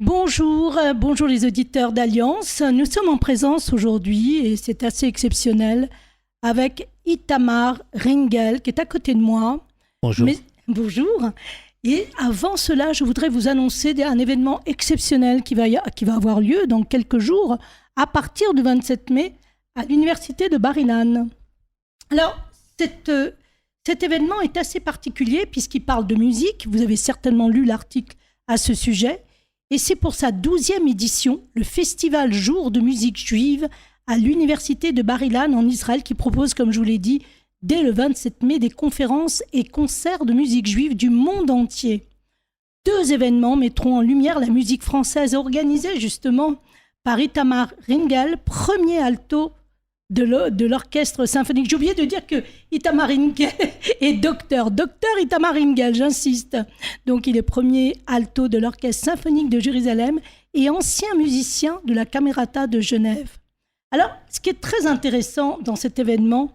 Bonjour, bonjour les auditeurs d'Alliance. Nous sommes en présence aujourd'hui, et c'est assez exceptionnel, avec Itamar Ringel, qui est à côté de moi. Bonjour. Bonjour. Et avant cela, je voudrais vous annoncer un événement exceptionnel qui va avoir lieu dans quelques jours, à partir du 27 mai, à l'université de Bar-Ilan. Alors, cet événement est assez particulier puisqu'il parle de musique. Vous avez certainement lu l'article à ce sujet. Et c'est pour sa 12e édition, le Festival Jour de musique juive à l'université de Bar-Ilan en Israël, qui propose, comme je vous l'ai dit, dès le 27 mai, des conférences et concerts de musique juive du monde entier. 2 événements mettront en lumière la musique française organisée justement par Itamar Ringel, premier alto de l'orchestre symphonique. J'ai oublié de dire que Itamar Ringel est docteur Itamar Ringel, j'insiste. Donc il est premier alto de l'orchestre symphonique de Jérusalem et ancien musicien de la Camerata de Genève. Alors, ce qui est très intéressant dans cet événement,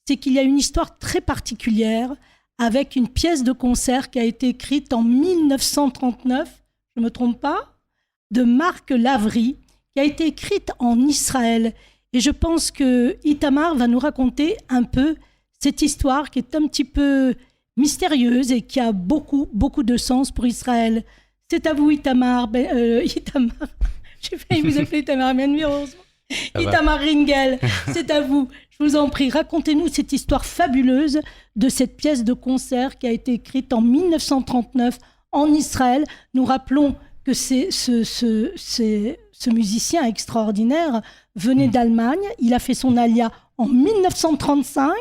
c'est qu'il y a une histoire très particulière avec une pièce de concert qui a été écrite en 1939, je ne me trompe pas, de Marc Lavry, qui a été écrite en Israël. Et je pense que Itamar va nous raconter un peu cette histoire qui est un petit peu mystérieuse et qui a beaucoup, beaucoup de sens pour Israël. C'est à vous, Itamar. Itamar. J'ai failli vous appeler Itamar, mais heureusement. Itamar Ringel, c'est à vous. Je vous en prie, racontez-nous cette histoire fabuleuse de cette pièce de concert qui a été écrite en 1939 en Israël. Nous rappelons que ce musicien extraordinaire venait d'Allemagne. Il a fait son alia en 1935.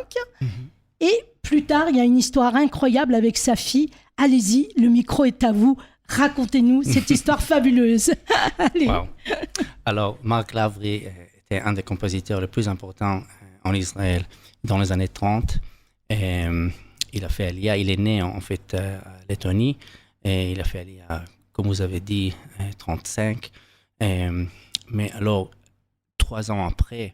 Et plus tard, il y a une histoire incroyable avec sa fille. Allez-y, le micro est à vous. Racontez-nous cette histoire fabuleuse. Allez. Wow. Alors, Marc Lavry était un des compositeurs les plus importants en Israël dans les années 30. Il a fait alia. Il est né en fait à Lettonie. Et il a fait alia, comme vous avez dit, 35. Mais alors, 3 ans après,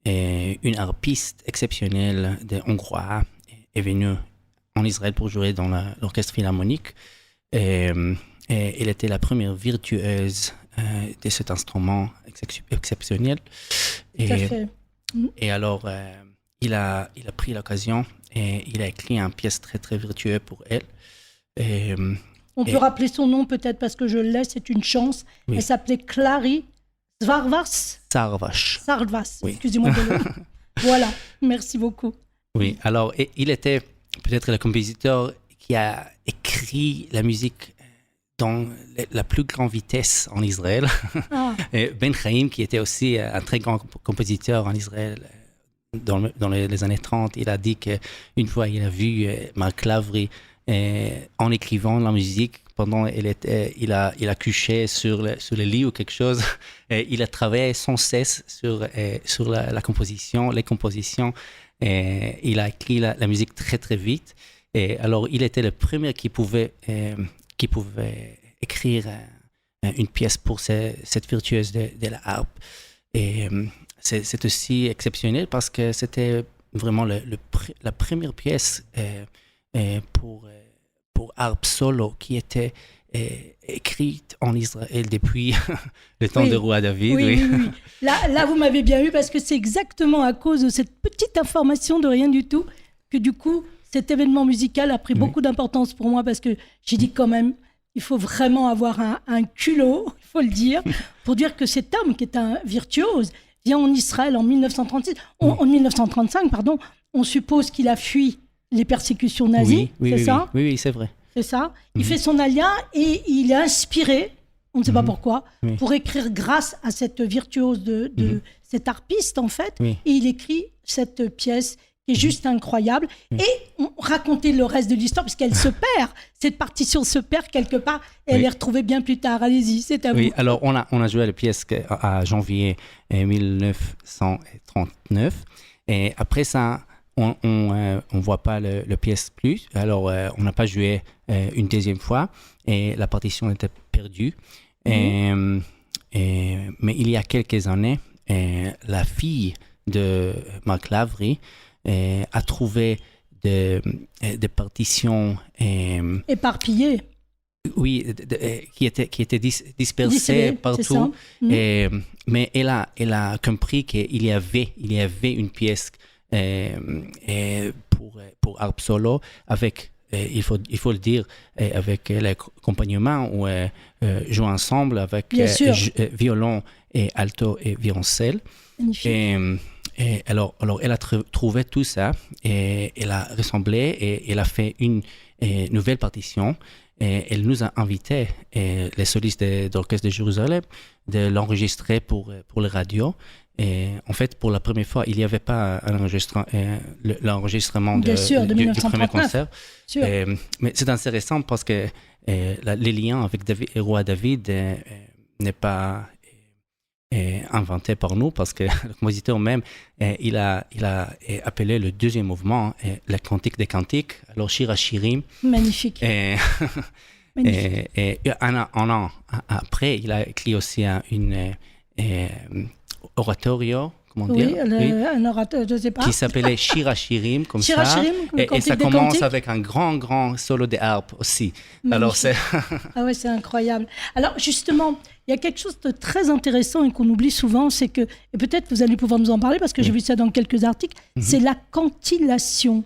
une harpiste exceptionnelle des Hongrois est venue en Israël pour jouer dans l'orchestre philharmonique. Et elle était la première virtueuse de cet instrument exceptionnel. Et alors, il a pris l'occasion et il a écrit une pièce très, très virtueuse pour elle. On peut rappeler son nom peut-être parce que je l'ai, c'est une chance. Oui. Elle s'appelait Clary Sarvash. Oui. Excusez-moi de le... Voilà, merci beaucoup. Oui, alors il était peut-être le compositeur qui a écrit la musique dans la plus grande vitesse en Israël. Ah. Ben Chaim, qui était aussi un très grand compositeur en Israël dans les années 30, il a dit qu'une fois il a vu Marc Lavry en écrivant la musique pendant il a couché sur le lit ou quelque chose. Il a travaillé sans cesse sur la composition, les compositions. Il a écrit la musique très très vite. Et alors il était le premier qui pouvait écrire une pièce pour cette virtueuse de la harpe. Et c'est aussi exceptionnel parce que c'était vraiment la première pièce pour harpe solo qui était écrite en Israël depuis le temps de roi David. Oui. Là, vous m'avez bien eu parce que c'est exactement à cause de cette petite information de rien du tout que du coup, cet événement musical a pris beaucoup d'importance pour moi parce que j'ai dit quand même, il faut vraiment avoir un culot, il faut le dire, pour dire que cet homme qui est un virtuose vient en Israël en 1935, on suppose qu'il a fui les persécutions nazies, c'est ça ? Oui, c'est vrai. C'est ça. Il fait son alia et il est inspiré, on ne sait pas pourquoi, pour écrire grâce à cette virtuose de cet harpiste en fait, et il écrit cette pièce qui est juste incroyable. Et raconter le reste de l'histoire, puisqu'elle se perd, cette partition se perd quelque part, et elle est retrouvée bien plus tard. Allez-y, c'est à vous. Oui, alors on a joué la pièce à janvier 1939, et après ça, on voit pas le pièce plus, alors on n'a pas joué une deuxième fois, et la partition était perdue. Mais il y a quelques années, la fille de Marc Lavry a trouvé des partitions éparpillées. qui était dispersée partout. Mais elle a compris qu'il y avait une pièce pour harpe solo avec, il faut le dire, avec l'accompagnement ou jouer ensemble avec violon et alto et violoncelle. Et alors, elle a trouvé tout ça et elle a rassemblé et elle a fait une nouvelle partition. Et elle nous a invités, les solistes de l'Orchestre de Jérusalem, de l'enregistrer pour les radios. Et en fait, pour la première fois, il n'y avait pas l'enregistrement du premier concert. Mais c'est intéressant parce que les liens avec le roi David n'est pas inventé par nous, parce que le compositeur même, il a appelé le deuxième mouvement la Cantique des Cantiques, alors Shir HaShirim. Magnifique. Magnifique. Et un an après, il a écrit aussi une oratorio, comment dire, un orateur, je ne sais pas, qui s'appelait Shir HaShirim, comme Shir ça. HaShirim, et ça commence avec un grand solo de harpe aussi. Magnifique. Alors c'est c'est incroyable. Alors justement, il y a quelque chose de très intéressant et qu'on oublie souvent, c'est que, et peut-être vous allez pouvoir nous en parler parce que j'ai vu ça dans quelques articles, c'est la cantillation.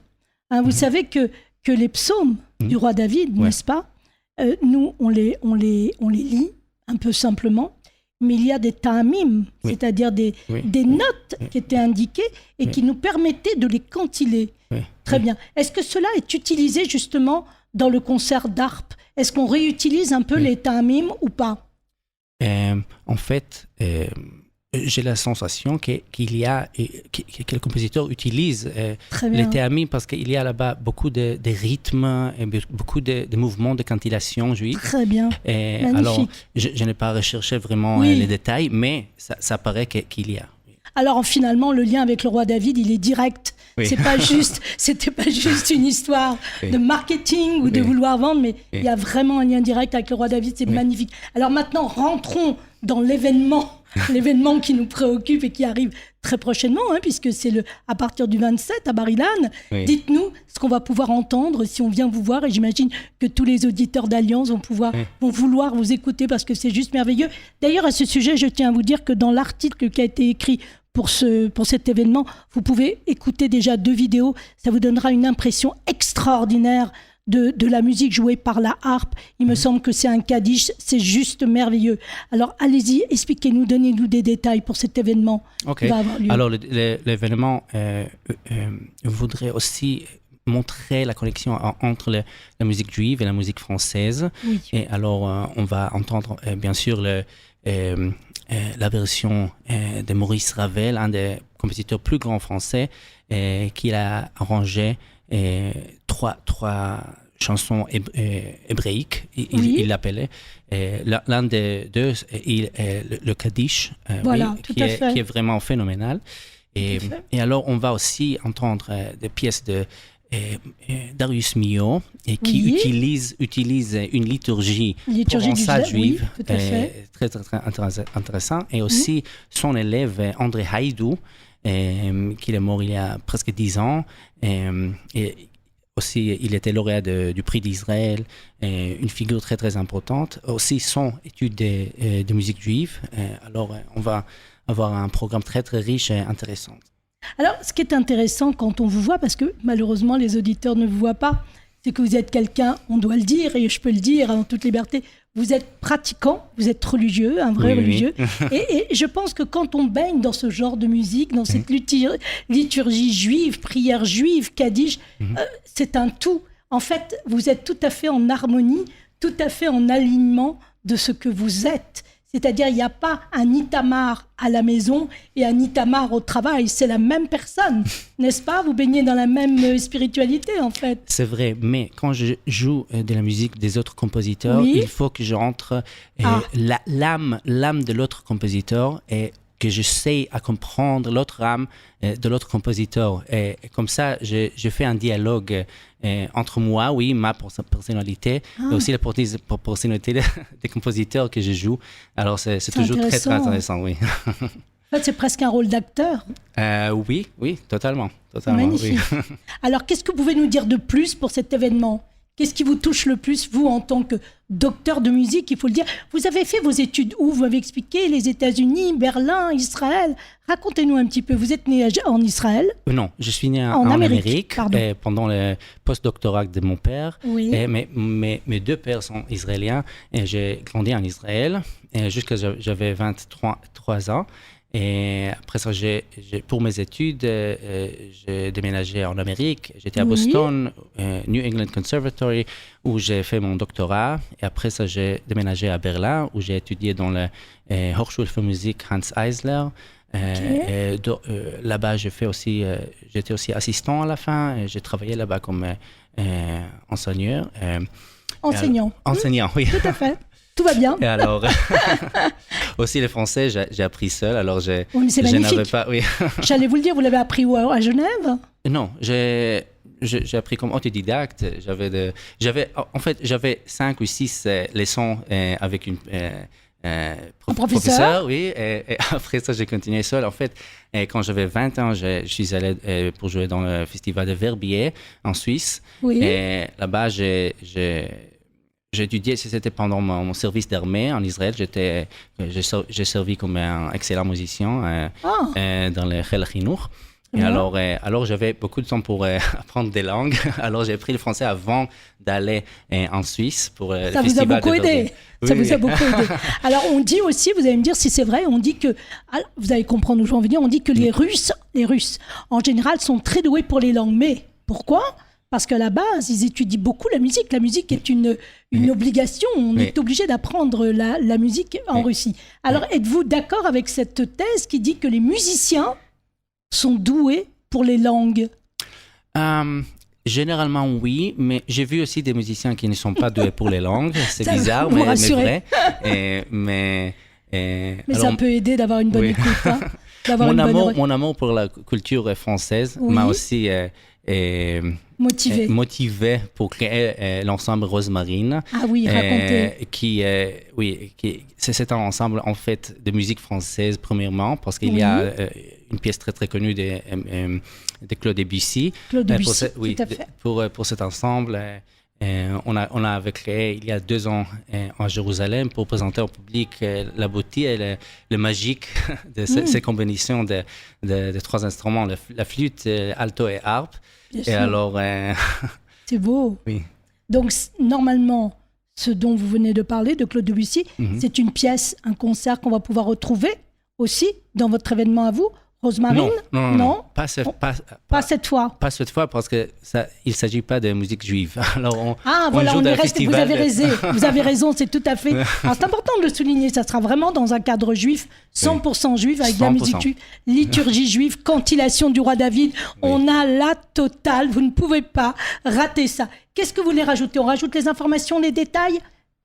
Vous savez que les psaumes du roi David, n'est-ce pas, nous on les lit un peu simplement, mais il y a des ta'amim, c'est-à-dire des notes qui étaient indiquées et qui nous permettaient de les cantiller. Très bien. Est-ce que cela est utilisé justement dans le concert d'harpe? Est-ce qu'on réutilise un peu les ta'amim ou pas? En fait, j'ai la sensation que le compositeur utilise les ta'amim parce qu'il y a là-bas beaucoup de rythmes et beaucoup de mouvements de cantillation juive. Très bien. Magnifique. Alors, je n'ai pas recherché vraiment les détails, mais ça paraît qu'il y a. Alors finalement, le lien avec le roi David, il est direct. C'était pas juste une histoire de marketing ou de vouloir vendre, mais il y a vraiment un lien direct avec le roi David. C'est magnifique. Alors maintenant, rentrons dans l'événement qui nous préoccupe et qui arrive très prochainement, puisque c'est à partir du 27 à Bar-Ilan. Dites-nous ce qu'on va pouvoir entendre si on vient vous voir, et j'imagine que tous les auditeurs d'Alliance vont vouloir vous écouter parce que c'est juste merveilleux. D'ailleurs, à ce sujet, je tiens à vous dire que dans l'article qui a été écrit pour cet événement, vous pouvez écouter déjà 2 vidéos. Ça vous donnera une impression extraordinaire de la musique jouée par la harpe. Il me semble que c'est un kaddish, c'est juste merveilleux. Alors allez-y, expliquez-nous, donnez-nous des détails pour cet événement qui va avoir lieu. Alors l'événement voudrait aussi montrer la connexion entre la musique juive et la musique française. Et alors on va entendre bien sûr la version de Maurice Ravel, un des compositeurs plus grands français, qui a arrangé trois chansons hébraïques, il l'appelait. L'un des deux, le Kaddish, qui est vraiment phénoménal. Et alors, on va aussi entendre des pièces de Darius Milhaud, qui utilise une liturgie provençale juive, très, très intéressant. Et aussi son élève André Haïdou, qui est mort il y a presque 10 ans. Et aussi, il était lauréat du prix d'Israël, une figure très, très importante. Aussi, son étude de musique juive. Alors, on va avoir un programme très, très riche et intéressant. Alors, ce qui est intéressant quand on vous voit, parce que malheureusement, les auditeurs ne vous voient pas, c'est que vous êtes quelqu'un, on doit le dire, et je peux le dire en toute liberté, vous êtes pratiquant, vous êtes religieux, un vrai religieux. Et je pense que quand on baigne dans ce genre de musique, dans cette liturgie juive, prière juive, kaddish, c'est un tout. En fait, vous êtes tout à fait en harmonie, tout à fait en alignement de ce que vous êtes. C'est-à-dire, il n'y a pas un Itamar à la maison et un Itamar au travail. C'est la même personne, n'est-ce pas? Vous baignez dans la même spiritualité, en fait. C'est vrai, mais quand je joue de la musique des autres compositeurs, il faut que je rentre l'âme de l'autre compositeur et que j'essaie à comprendre l'autre âme de l'autre compositeur. Et comme ça, je fais un dialogue entre moi, ma personnalité, et aussi la personnalité des compositeurs que je joue. Alors, c'est toujours très, très intéressant, oui. En fait, c'est presque un rôle d'acteur. Oui, totalement. Magnifique. Alors, qu'est-ce que vous pouvez nous dire de plus pour cet événement? Qu'est-ce qui vous touche le plus, vous, en tant que docteur de musique, il faut le dire? Vous avez fait vos études où? Vous m'avez expliqué les États-Unis, Berlin, Israël. Racontez-nous un petit peu. Vous êtes né en Israël? Non, je suis né en Amérique pendant le post-doctorat de mon père. Oui. Et mes deux pères sont israéliens et j'ai grandi en Israël jusqu'à j'avais 23 ans. Et après ça, pour mes études, j'ai déménagé en Amérique. J'étais à Boston, New England Conservatory, où j'ai fait mon doctorat. Et après ça, j'ai déménagé à Berlin, où j'ai étudié dans le Hochschule für Musik Hans Eisler. Là-bas, j'étais aussi assistant à la fin. J'ai travaillé là-bas comme enseignant. Enseignant, oui. Tout à fait. Tout va bien. Et alors, aussi le français, j'ai appris seul. Alors, mais c'est magnifique. N'avais pas. Oui. J'allais vous le dire, vous l'avez appris où, à Genève? Non, j'ai appris comme autodidacte. J'avais 5 ou 6 leçons avec un professeur. Oui. Et après ça, j'ai continué seul. En fait, quand j'avais 20 ans, je suis allé pour jouer dans le festival de Verbier en Suisse. Oui. Et là-bas, j'ai étudié, c'était pendant mon service d'armée en Israël. J'ai servi comme un excellent musicien dans le Chel Chinuch. Et alors, j'avais beaucoup de temps pour apprendre des langues. Alors, j'ai appris le français avant d'aller en Suisse pour le festival. Ça vous a beaucoup aidé. Ça vous a beaucoup aidé. Alors, on dit aussi, vous allez me dire si c'est vrai, on dit que, vous allez comprendre où je veux en venir, on dit que les Russes, en général, sont très doués pour les langues. Mais pourquoi ? Parce qu'à la base, ils étudient beaucoup la musique. La musique est une obligation. On est obligé d'apprendre la musique en Russie. Alors, êtes-vous d'accord avec cette thèse qui dit que les musiciens sont doués pour les langues? Généralement, oui. Mais j'ai vu aussi des musiciens qui ne sont pas doués pour les langues. C'est bizarre, mais vrai. Mais ça peut aider d'avoir une bonne écoute. Hein, mon amour pour la culture française m'a aussi... motivé pour créer l'ensemble Rosemarine. Ah oui, racontez. C'est un ensemble en fait de musique française premièrement parce qu'il y a une pièce très très connue de Claude Debussy. Claude Debussy, tout à fait. Pour cet ensemble, on avait créé il y a 2 ans à Jérusalem pour présenter au public la beauté et le magique de ces combinaisons de 3 instruments, la flûte, alto et harpe. Et alors, c'est beau. Oui. Donc, normalement, ce dont vous venez de parler, de Claude Debussy, c'est une pièce, un concert qu'on va pouvoir retrouver aussi dans votre événement à vous, Rosemarine? Non. Pas cette fois. Pas cette fois parce que il ne s'agit pas de musique juive. Alors on joue dans le festival. Vous avez raison, c'est tout à fait. Alors c'est important de le souligner, ça sera vraiment dans un cadre juif, 100% juif, avec 100%. De la musique liturgie juive, cantillation du roi David. On a la totale, vous ne pouvez pas rater ça. Qu'est-ce que vous voulez rajouter? On rajoute les informations, les détails?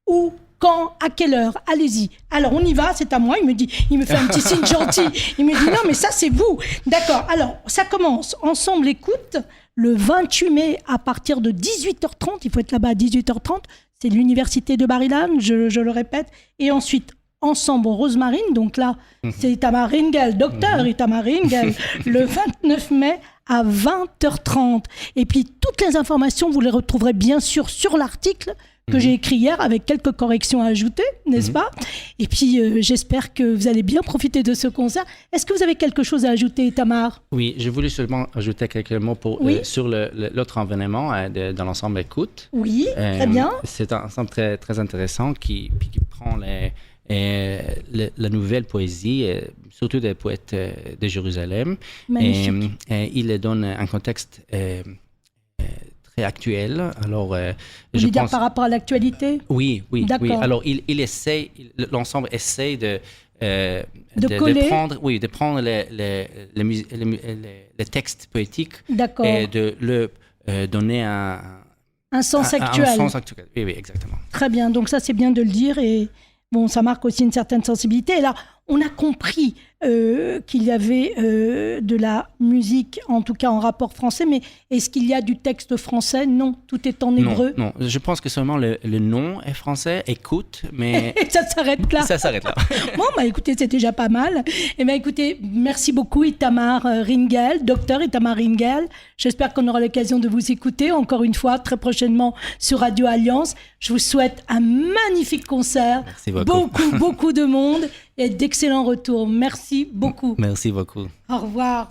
Où? Quand? À quelle heure? Allez-y. Alors, on y va, c'est à moi. Il me fait un petit signe gentil. Il me dit, non, mais ça, c'est vous. D'accord. Alors, ça commence. Ensemble écoute, le 28 mai, à partir de 18h30. Il faut être là-bas à 18h30. C'est l'université de Bar-Ilan, je le répète. Et ensuite, ensemble Rosemarine. Donc là, c'est Itamar Ringel, docteur Itamar Ringel, le 29 mai à 20h30. Et puis, toutes les informations, vous les retrouverez bien sûr sur l'article que j'ai écrit hier avec quelques corrections à ajouter, n'est-ce pas? Et puis, j'espère que vous allez bien profiter de ce concert. Est-ce que vous avez quelque chose à ajouter, Tamar? Oui, je voulais seulement ajouter quelques mots sur l'autre événement dans l'ensemble Écoute. Oui, très bien. C'est un ensemble très, très intéressant qui prend la nouvelle poésie, surtout des poètes de Jérusalem. Magnifique. Et il les donne un contexte très actuel. Alors, vous voulez dire par rapport à l'actualité? Oui. Alors, l'ensemble essaie de prendre les textes poétiques et de le donner un sens actuel. Un sens actuel. Oui, exactement. Très bien. Donc ça, c'est bien de le dire et bon, ça marque aussi une certaine sensibilité. Et là, on a compris qu'il y avait de la musique, en tout cas en rapport français, mais est-ce qu'il y a du texte français? Non, tout est en hébreu. Non, je pense que seulement le nom est français, écoute, mais... Ça s'arrête là. Ça s'arrête là. Bon, écoutez, c'est déjà pas mal. Écoutez, merci beaucoup Itamar Ringel, docteur Itamar Ringel. J'espère qu'on aura l'occasion de vous écouter encore une fois très prochainement sur Radio Alliance. Je vous souhaite un magnifique concert. Merci beaucoup. Beaucoup de monde et d'excellents retours. Merci beaucoup. Merci beaucoup. Au revoir.